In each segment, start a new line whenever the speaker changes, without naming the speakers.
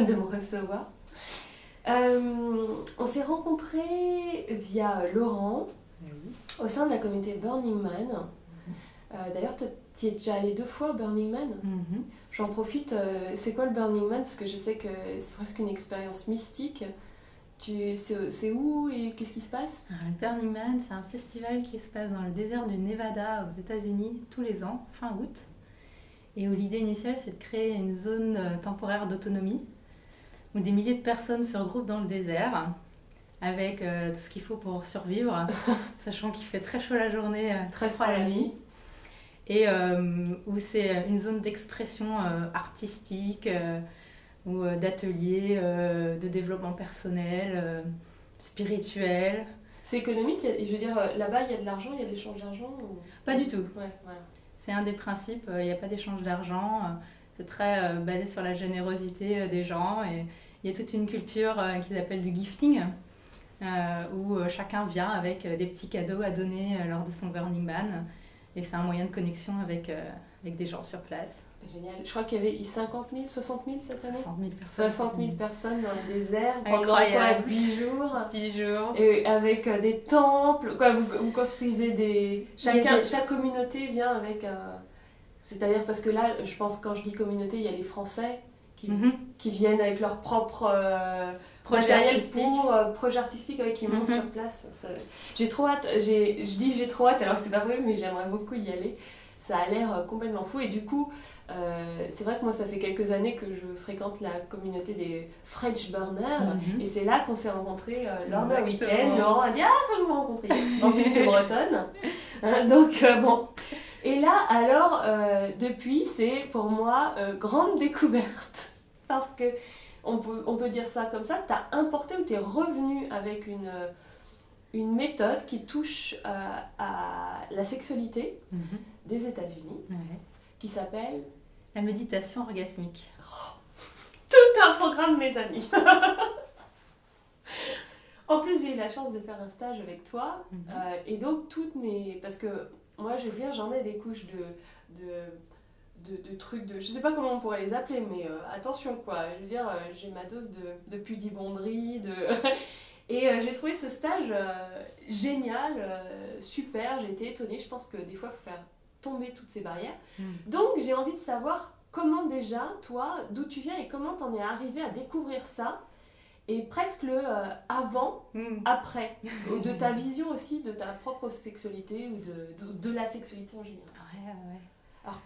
de me recevoir. On s'est rencontrés via Laurent
Oui.
au sein de la communauté Burning Man. D'ailleurs, tu y es déjà allé 2 fois au Burning Man. J'en profite, c'est quoi le Burning Man? Parce que je sais que c'est presque une expérience mystique. C'est où et qu'est-ce qui se passe?
Le Burning Man, c'est un festival qui se passe dans le désert du Nevada aux États-Unis tous les ans, fin août. Et où l'idée initiale, c'est de créer une zone temporaire d'autonomie où des milliers de personnes se regroupent dans le désert avec tout ce qu'il faut pour survivre, sachant qu'il fait très chaud la journée, très froid la nuit. Et où c'est une zone d'expression artistique ou d'ateliers, de développement personnel, spirituel.
C'est économique, je veux dire, là-bas il y a de l'argent, il y a l'échange d'argent ou...
Pas du tout.
Ouais, voilà.
C'est un des principes, il n'y a pas d'échange d'argent, c'est très basé sur la générosité des gens. Et il y a toute une culture qu'ils appellent du gifting, où chacun vient avec des petits cadeaux à donner lors de son Burning Man. Et c'est un moyen de connexion avec des gens sur place.
Génial. Je crois qu'il y avait 50 000, 60 000 cette année.
60 000 personnes.
60 000 personnes dans le désert pendant
Incroyable.
10 jours.
10 jours.
Et avec des temples. Quoi, vous construisez des... Chaque communauté vient avec un... C'est-à-dire parce que là, je pense quand je dis communauté, il y a les Français qui viennent avec leur propre matériel pour projet artistique qui montent sur place. J'ai trop hâte. Je dis j'ai trop hâte alors que c'est pas vrai, mais j'aimerais beaucoup y aller. Ça a l'air complètement fou et du coup, c'est vrai que moi ça fait quelques années que je fréquente la communauté des French Burners et c'est là qu'on s'est rencontrés lors d'un week-end. Laurent a dit faut que vous rencontriez. En plus t'es bretonne, donc bon. Et là alors depuis c'est pour moi grande découverte parce que on peut dire ça comme ça. T'as importé ou t'es revenu avec une méthode qui touche à la sexualité des États-Unis, qui s'appelle
la méditation orgasmique.
Tout un programme, mes amis. En plus, j'ai eu la chance de faire un stage avec toi, et donc parce que moi, je veux dire, j'en ai des couches de trucs je sais pas comment on pourrait les appeler, mais attention quoi. Je veux dire, j'ai ma dose de pudibonderie, Et j'ai trouvé ce stage génial, super, j'ai été étonnée. Je pense que des fois, il faut faire tomber toutes ces barrières. Donc, j'ai envie de savoir comment déjà, toi, d'où tu viens et comment t'en es arrivé à découvrir ça. Et presque le avant, après, ou de ta vision aussi de ta propre sexualité ou de la sexualité en général.
Ouais.
Alors,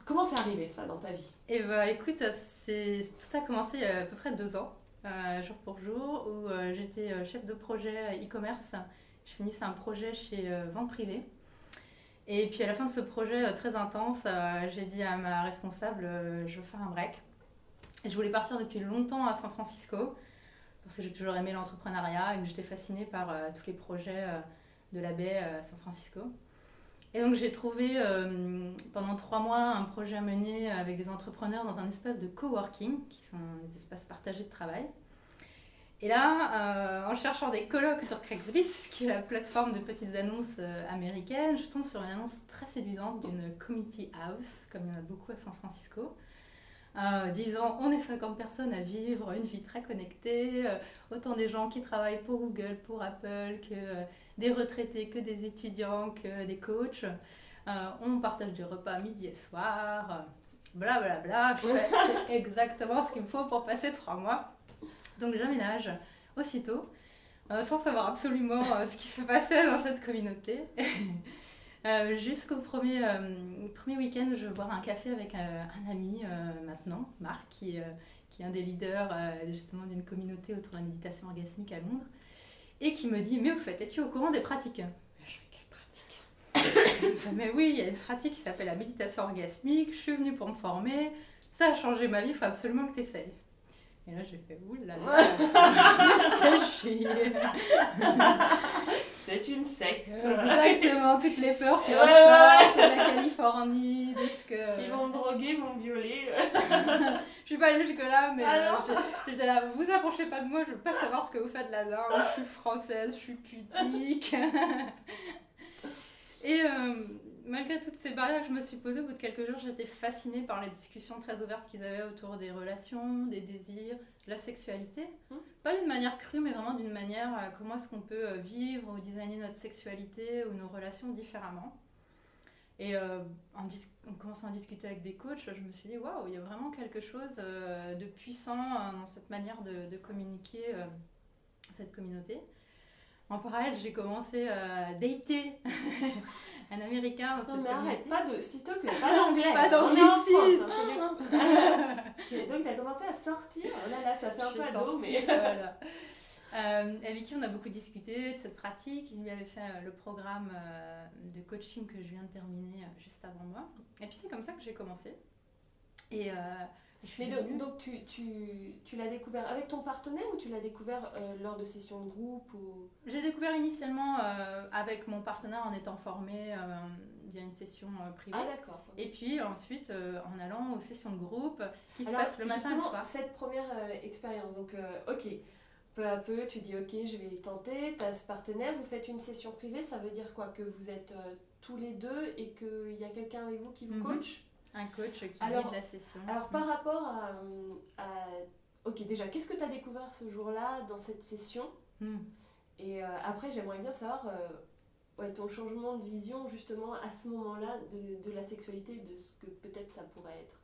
comment c'est arrivé ça dans ta vie?
Eh ben, écoute, tout a commencé il y a à peu près 2 ans. Jour pour jour, où j'étais chef de projet e-commerce. Je finissais un projet chez Vente Privée. Et puis à la fin de ce projet très intense, j'ai dit à ma responsable, je veux faire un break. Et je voulais partir depuis longtemps à San Francisco, parce que j'ai toujours aimé l'entrepreneuriat et que j'étais fascinée par tous les projets de la baie à San Francisco. Et donc j'ai trouvé pendant 3 mois un projet à mener avec des entrepreneurs dans un espace de coworking, qui sont des espaces partagés de travail. Et là, en cherchant des colocs sur Craigslist, qui est la plateforme de petites annonces américaines, je tombe sur une annonce très séduisante d'une community house, comme il y en a beaucoup à San Francisco, disant on est 50 personnes à vivre une vie très connectée, autant des gens qui travaillent pour Google, pour Apple, que des retraités, que des étudiants, que des coachs. On partage des repas midi et soir, blablabla. C'est exactement ce qu'il me faut pour passer 3 mois. Donc j'aménage aussitôt, sans savoir absolument ce qui se passait dans cette communauté. Jusqu'au premier week-end, je vais boire un café avec un ami maintenant, Marc, qui est un des leaders justement d'une communauté autour de la méditation orgasmique à Londres, et qui me dit « Mais au fait, es-tu au courant des pratiques ?» Je fais « Quelle pratique ?» Mais oui, il y a une pratique qui s'appelle la méditation orgasmique, je suis venue pour me former, ça a changé ma vie, il faut absolument que tu essayes. Et là, j'ai fait « Oulala, qu'est-ce que je suis ?»
C'est une secte.
Exactement, toutes les peurs qui ressortent de la Californie, de ce que...
Ils vont me droguer, ils vont me violer.
Je suis pas allée jusque-là, mais
j'étais
là, vous approchez pas de moi, je veux pas savoir ce que vous faites là-dedans. Moi, je suis française, je suis pudique. Et malgré toutes ces barrières que je me suis posées, au bout de quelques jours, j'étais fascinée par les discussions très ouvertes qu'ils avaient autour des relations, des désirs, de la sexualité. Pas d'une manière crue, mais vraiment d'une manière comment est-ce qu'on peut vivre ou designer notre sexualité ou nos relations différemment. Et en commençant à discuter avec des coachs, je me suis dit, waouh, il y a vraiment quelque chose de puissant dans cette manière de communiquer cette communauté. En parallèle, j'ai commencé à dater un Américain dans cette communauté.
Non mais arrête, s'il te plaît, pas d'anglais.
Pas d'anglais
ici. Donc tu as commencé à sortir. Oh là, ça fait un peu ado, mais...
Voilà. Avec qui on a beaucoup discuté de cette pratique. Il lui avait fait le programme de coaching que je viens de terminer juste avant moi. Et puis c'est comme ça que j'ai commencé. Et
donc tu l'as découvert avec ton partenaire ou tu l'as découvert lors de sessions de groupe ou...
J'ai découvert initialement avec mon partenaire en étant formée via une session privée.
Ah d'accord. Okay.
Et puis ensuite en allant aux sessions de groupe qui se passent le matin et le soir.
Cette première expérience, donc ok, peu à peu tu dis ok je vais tenter, tu as ce partenaire, vous faites une session privée, ça veut dire quoi? Que vous êtes tous les deux et qu'il y a quelqu'un avec vous qui vous coach?
Un coach qui guide la session.
Alors par rapport à ok, déjà, qu'est-ce que tu as découvert ce jour-là dans cette session? Et après, j'aimerais bien savoir ton changement de vision justement à ce moment-là de la sexualité, de ce que peut-être ça pourrait être.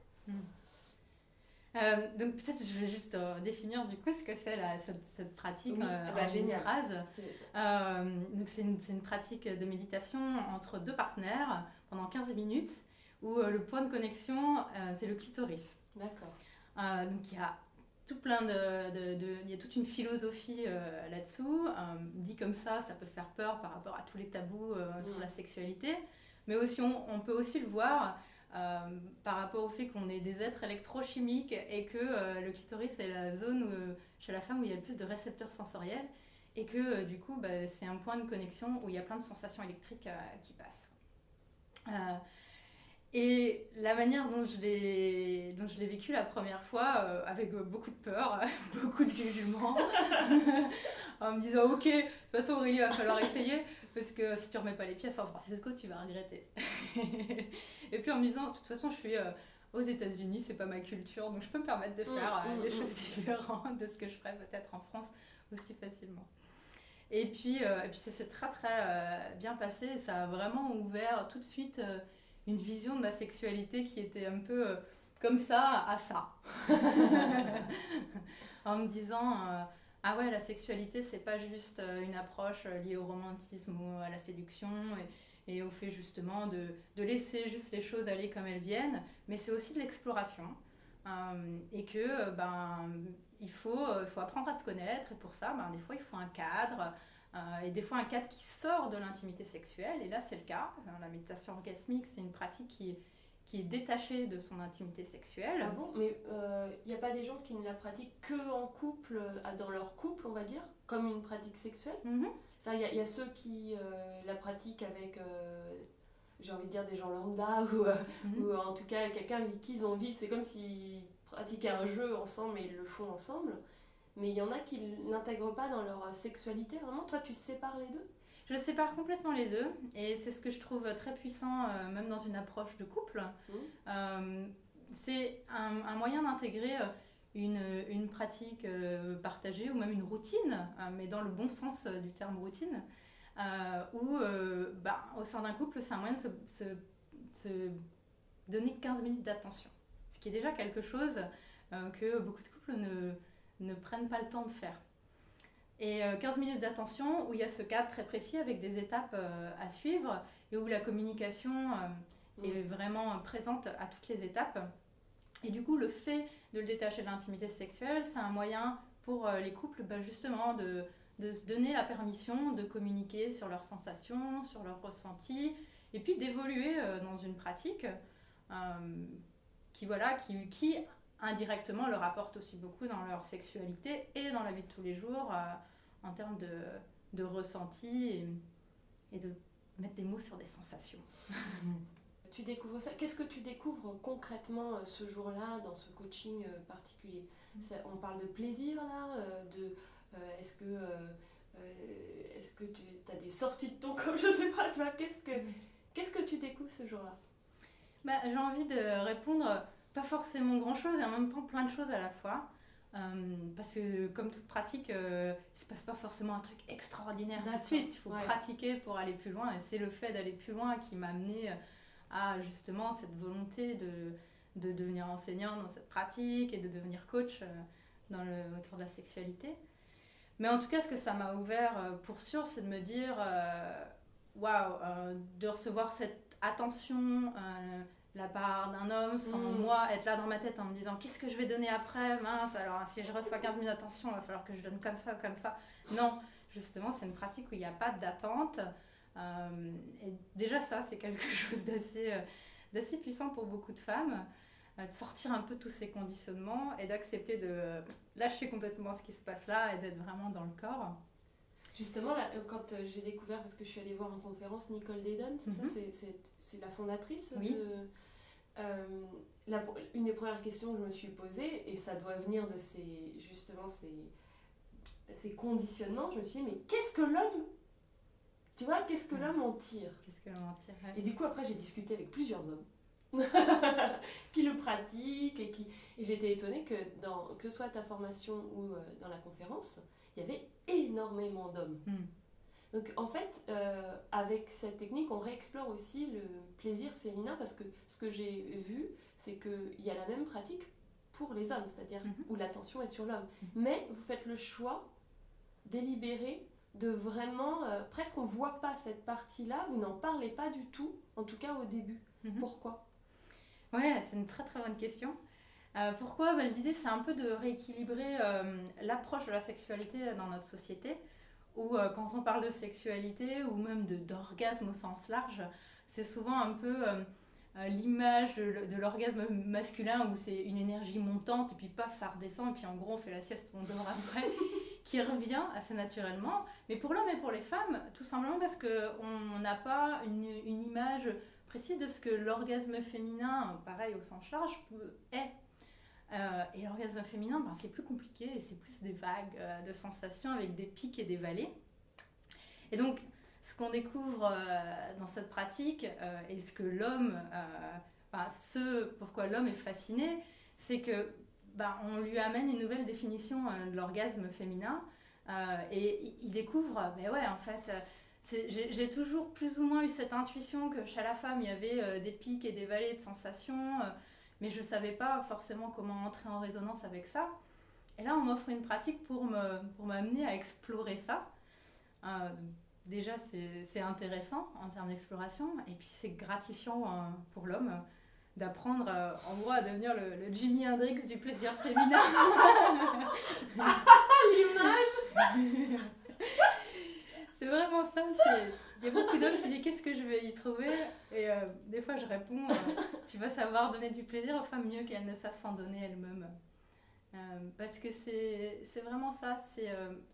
Donc peut-être je vais juste définir du coup ce que c'est cette pratique en
génial.
Une phrase. Donc c'est une pratique de méditation entre deux partenaires pendant 15 minutes où le point de connexion c'est le clitoris.
D'accord.
Donc il y a tout plein il y a toute une philosophie là-dessous. Dit comme ça peut faire peur par rapport à tous les tabous sur la sexualité, mais aussi on peut aussi le voir par rapport au fait qu'on est des êtres électrochimiques et que le clitoris est la zone chez la femme où il y a le plus de récepteurs sensoriels et que du coup c'est un point de connexion où il y a plein de sensations électriques qui passent. Et la manière dont je l'ai vécu la première fois, avec beaucoup de peur, beaucoup de jugement, en me disant ok, de toute façon Aurélie, il va falloir essayer, parce que si tu remets pas les pieds à San Francisco, tu vas regretter. Et puis en me disant, de toute façon je suis aux États-Unis, c'est pas ma culture, donc je peux me permettre de faire des choses différentes de ce que je ferais peut-être en France aussi facilement. Et puis ça s'est très très bien passé, et ça a vraiment ouvert tout de suite une vision de ma sexualité qui était un peu comme ça à ça. En me disant ah ouais, la sexualité c'est pas juste une approche liée au romantisme ou à la séduction et au fait justement de laisser juste les choses aller comme elles viennent, mais c'est aussi de l'exploration et que il faut apprendre à se connaître, et pour ça des fois il faut un cadre. Et des fois un cadre qui sort de l'intimité sexuelle, et là c'est le cas. La méditation orgasmique, c'est une pratique qui est détachée de son intimité sexuelle.
Ah bon? Mais il n'y a pas des gens qui ne la pratiquent que en couple, dans leur couple on va dire, comme une pratique sexuelle? Il y a ceux qui la pratiquent avec, j'ai envie de dire, des gens lambda, ou en tout cas quelqu'un avec qui ils ont envie, c'est comme s'ils pratiquaient un jeu ensemble et ils le font ensemble. Mais il y en a qui ne l'intègrent pas dans leur sexualité, vraiment. Toi, tu sépares les deux?
Je sépare complètement les deux, et c'est ce que je trouve très puissant, même dans une approche de couple. C'est un moyen d'intégrer une pratique partagée, ou même une routine, mais dans le bon sens du terme routine, où au sein d'un couple, c'est un moyen de se donner 15 minutes d'attention. Ce qui est déjà quelque chose que beaucoup de couples ne prennent pas le temps de faire. Et 15 minutes d'attention où il y a ce cadre très précis avec des étapes à suivre, et où la communication est vraiment présente à toutes les étapes. Et du coup, le fait de le détacher de l'intimité sexuelle, c'est un moyen pour les couples justement de se donner la permission de communiquer sur leurs sensations, sur leurs ressentis, et puis d'évoluer dans une pratique qui indirectement leur apporte aussi beaucoup dans leur sexualité et dans la vie de tous les jours en termes de ressenti et de mettre des mots sur des sensations.
Tu découvres ça. Qu'est-ce que tu découvres concrètement ce jour-là dans ce coaching particulier? On parle de plaisir là, est-ce que tu as des sorties de ton corps? Je sais pas, tu vois, Qu'est-ce que tu découvres ce jour-là?
J'ai envie de répondre pas forcément grand-chose et en même temps plein de choses à la fois. Parce que comme toute pratique, il ne se passe pas forcément un truc extraordinaire tout de suite. Il faut pratiquer pour aller plus loin. Et c'est le fait d'aller plus loin qui m'a amené à justement cette volonté de devenir enseignante dans cette pratique et de devenir coach autour de la sexualité. Mais en tout cas, ce que ça m'a ouvert pour sûr, c'est de me dire waouh, de recevoir cette attention de la part d'un homme sans moi être là dans ma tête en me disant qu'est-ce que je vais donner après, mince, alors si je reçois 15 000 d'attention, il va falloir que je donne comme ça ou comme ça. Non, justement, c'est une pratique où il n'y a pas d'attente. Et déjà, ça, c'est quelque chose d'assez puissant pour beaucoup de femmes. De sortir un peu tous ces conditionnements et d'accepter de lâcher complètement ce qui se passe là et d'être vraiment dans le corps.
Justement, là, quand j'ai découvert, parce que je suis allée voir en conférence Nicole Dayton, c'est la fondatrice une des premières questions que je me suis posée, et ça doit venir de ces conditionnements, je me suis dit, mais qu'est-ce que l'homme? Tu vois, qu'est-ce que l'homme en tire?
Qu'est-ce que l'homme en tire, ouais.
Et du coup, après, j'ai discuté avec plusieurs hommes qui le pratiquent et j'ai été étonnée que soit ta formation ou dans la conférence, il y avait énormément d'hommes. Donc en fait, avec cette technique, on réexplore aussi le plaisir féminin, parce que ce que j'ai vu, c'est qu'il y a la même pratique pour les hommes, c'est-à-dire où l'attention est sur l'homme. Mais vous faites le choix délibéré de vraiment, presque on ne voit pas cette partie-là, vous n'en parlez pas du tout, en tout cas au début. Pourquoi ?
Ouais, c'est une très très bonne question. Pourquoi ? L'idée, c'est un peu de rééquilibrer l'approche de la sexualité dans notre société, où quand on parle de sexualité ou même d'orgasme au sens large, c'est souvent un peu l'image de l'orgasme masculin où c'est une énergie montante et puis paf, ça redescend et puis en gros on fait la sieste ou on dort après, qui revient assez naturellement. Mais pour l'homme et pour les femmes, tout simplement parce qu'on n'a pas une image précise de ce que l'orgasme féminin, pareil au sens large, est. Et l'orgasme féminin, c'est plus compliqué et c'est plus des vagues de sensations avec des pics et des vallées. Et donc, ce qu'on découvre dans cette pratique et ce que l'homme, pourquoi l'homme est fasciné, c'est que on lui amène une nouvelle définition de l'orgasme féminin et il découvre, en fait, j'ai toujours plus ou moins eu cette intuition que chez la femme, il y avait des pics et des vallées de sensations, mais je ne savais pas forcément comment entrer en résonance avec ça. Et là, on m'offre une pratique pour m'amener à explorer ça. Déjà, c'est intéressant en termes d'exploration, et puis c'est gratifiant pour l'homme d'apprendre en gros à devenir le Jimi Hendrix du plaisir féminin.
L'image.
C'est vraiment ça. Il y a beaucoup d'hommes qui disent qu'est-ce que je vais y trouver, et des fois je réponds tu vas savoir donner du plaisir aux femmes mieux qu'elles ne savent s'en donner elles-mêmes. Parce que c'est vraiment ça,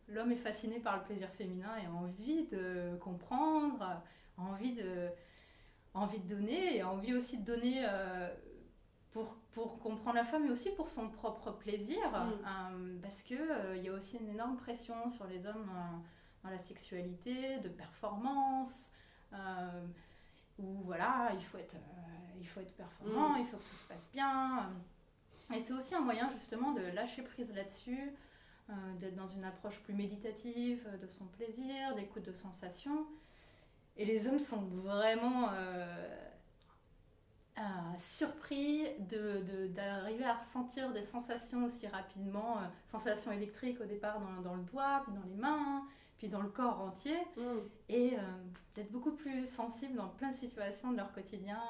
l'homme est fasciné par le plaisir féminin et a envie de comprendre, a envie de donner, et a envie aussi de donner pour comprendre la femme, mais aussi pour son propre plaisir, parce qu'il y a aussi une énorme pression sur les hommes dans la sexualité, de performance, où voilà, il faut être performant, il faut que tout se passe bien. Et c'est aussi un moyen justement de lâcher prise là-dessus, d'être dans une approche plus méditative de son plaisir, d'écoute de sensations. Et les hommes sont vraiment surpris d'arriver à ressentir des sensations aussi rapidement, sensations électriques au départ dans le doigt, puis dans les mains, puis dans le corps entier, et d'être beaucoup plus sensibles dans plein de situations de leur quotidien.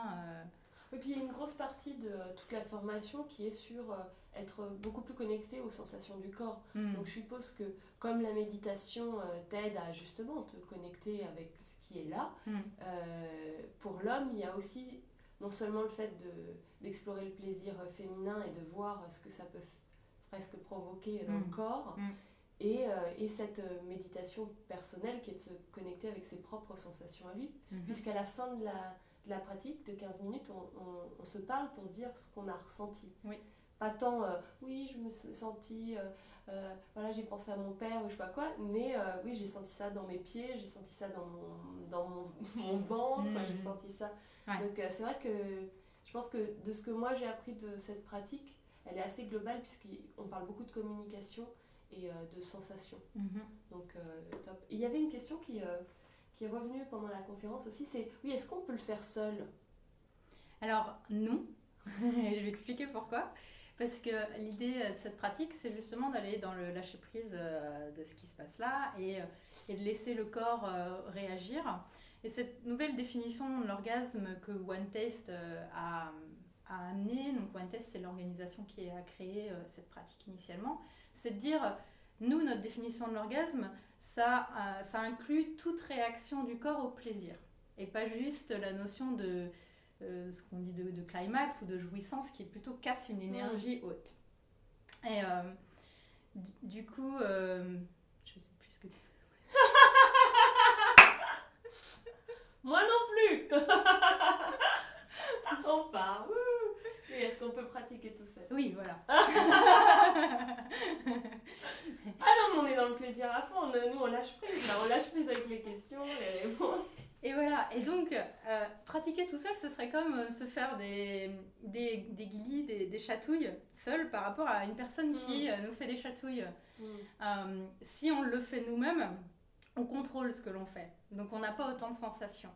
Et puis il y a une grosse partie de toute la formation qui est sur être beaucoup plus connecté aux sensations du corps. Donc je suppose que comme la méditation t'aide à justement te connecter avec ce qui est là, pour l'homme il y a aussi non seulement le fait d'explorer le plaisir féminin et de voir ce que ça peut presque provoquer dans le corps, et cette méditation personnelle qui est de se connecter avec ses propres sensations à lui, puisqu'à la fin de la pratique de 15 minutes, on se parle pour se dire ce qu'on a ressenti.
Oui.
Pas tant, oui, je me suis sentie voilà, j'ai pensé à mon père ou je sais pas quoi, mais oui, j'ai senti ça dans mes pieds, j'ai senti ça dans mon ventre, j'ai senti ça. Ouais. Donc c'est vrai que je pense que de ce que moi j'ai appris de cette pratique, elle est assez globale puisqu'on parle beaucoup de communication et de sensations. Donc top. Et il y avait une question qui est revenue pendant la conférence aussi, c'est oui, est-ce qu'on peut le faire seul ?
Alors non, je vais expliquer pourquoi. Parce que l'idée de cette pratique, c'est justement d'aller dans le lâcher-prise de ce qui se passe là et de laisser le corps réagir. Et cette nouvelle définition de l'orgasme que One Taste a amenée, donc One Taste, c'est l'organisation qui a créé cette pratique initialement, c'est de dire, nous, notre définition de l'orgasme, ça inclut toute réaction du corps au plaisir. Et pas juste la notion de ce qu'on dit de climax ou de jouissance qui plutôt casse une énergie haute. Et du coup, je sais plus ce que tu veux.
Moi non plus. On part. Oui, est-ce qu'on peut pratiquer tout seul ?
Oui, voilà.
Ah non, mais on est dans le plaisir à fond. Nous, on lâche prise. Là, on lâche prise avec les questions, les réponses.
Et voilà, et donc pratiquer tout seul, ce serait comme se faire des guilis, des chatouilles seul par rapport à une personne qui nous fait des chatouilles. Si on le fait nous-mêmes, on contrôle ce que l'on fait, donc on n'a pas autant de sensations.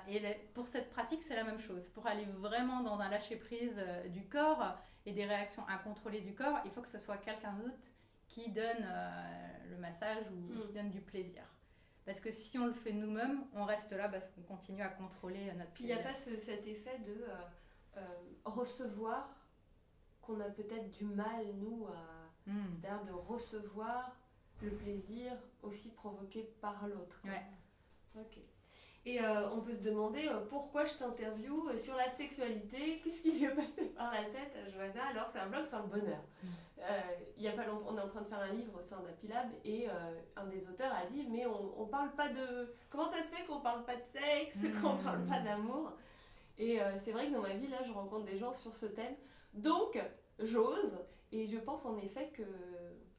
Et pour cette pratique, c'est la même chose. Pour aller vraiment dans un lâcher-prise du corps et des réactions incontrôlées du corps, il faut que ce soit quelqu'un d'autre qui donne le massage ou qui donne du plaisir. Parce que si on le fait nous-mêmes, on reste là parce qu'on continue à contrôler notre plaisir.
Puis il n'y a pas cet effet de recevoir qu'on a peut-être du mal, nous, c'est-à-dire de recevoir le plaisir aussi provoqué par l'autre.
Ouais.
Ok. Et on peut se demander pourquoi je t'interviewe sur la sexualité, qu'est-ce qui lui est passé par la tête à Johanna alors que c'est un blog sur le bonheur. Il n'y a pas longtemps, on est en train de faire un livre au sein d'Apilab et un des auteurs a dit mais on parle pas de... Comment ça se fait qu'on parle pas de sexe, qu'on parle pas d'amour ? Et c'est vrai que dans ma vie, là, je rencontre des gens sur ce thème. Donc, j'ose et je pense en effet que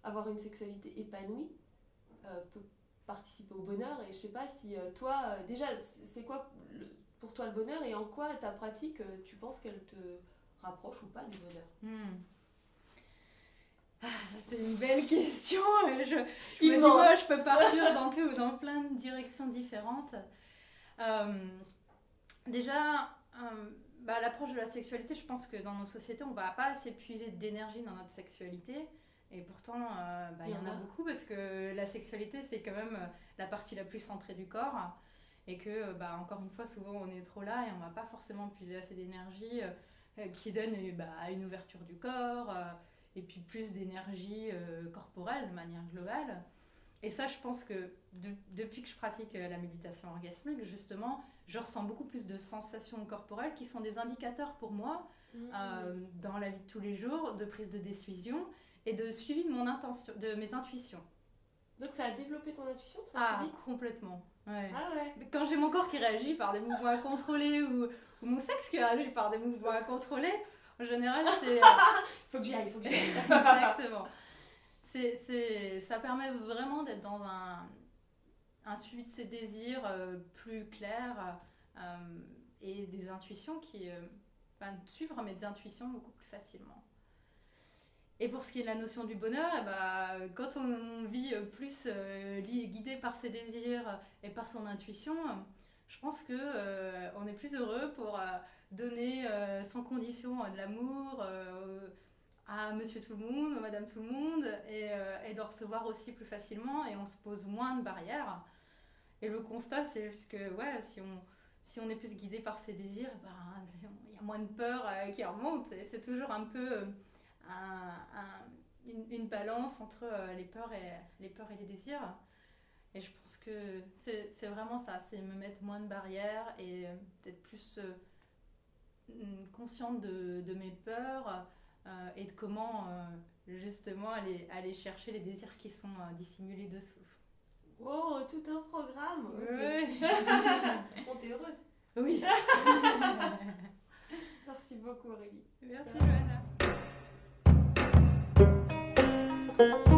avoir une sexualité épanouie peut participer au bonheur. Et je sais pas si toi, déjà, c'est quoi pour toi le bonheur et en quoi ta pratique, tu penses qu'elle te rapproche ou pas du bonheur ?
Ah, ça c'est une belle question. Je me dis, moi, je peux partir dans plein de directions différentes. Déjà, l'approche de la sexualité, je pense que dans nos sociétés, on ne va pas assez puiser d'énergie dans notre sexualité. Et pourtant, il y en a beaucoup parce que la sexualité, c'est quand même la partie la plus centrée du corps. Et que, encore une fois, souvent, on est trop là et on ne va pas forcément puiser assez d'énergie qui donne une ouverture du corps et puis plus d'énergie corporelle de manière globale. Et ça, je pense que depuis que je pratique la méditation orgasmique, justement, je ressens beaucoup plus de sensations corporelles qui sont des indicateurs pour moi dans la vie de tous les jours, de prise de décision et de suivi de mes intuitions.
Donc ça a développé ton intuition, ça ?
Ah, complètement. Ouais.
Ah ouais.
Quand j'ai mon corps qui réagit par des mouvements incontrôlés ou mon sexe qui réagit par des mouvements incontrôlés, en général, c'est...
faut que j'y aille.
Exactement. Ça permet vraiment d'être dans un suivi de ses désirs plus clair et des intuitions suivre mes intuitions beaucoup plus facilement. Et pour ce qui est de la notion du bonheur, quand on vit plus guidé par ses désirs et par son intuition, je pense qu'on est plus heureux pour donner sans condition de l'amour à monsieur tout le monde, à madame tout le monde, et de recevoir aussi plus facilement, et on se pose moins de barrières. Et le constat, c'est juste que si on est plus guidé par ses désirs, il y a moins de peur qui remonte, et c'est toujours un peu... une balance entre les peurs et les désirs. Et je pense que c'est vraiment ça, c'est me mettre moins de barrières et d'être plus consciente de mes peurs et de comment justement aller chercher les désirs qui sont dissimulés dessous.
Oh, tout un programme.
Okay.
Ouais. Bon, t'es heureuse ?
Oui.
Merci beaucoup Aurélie.
Merci Johanna.
Ciao.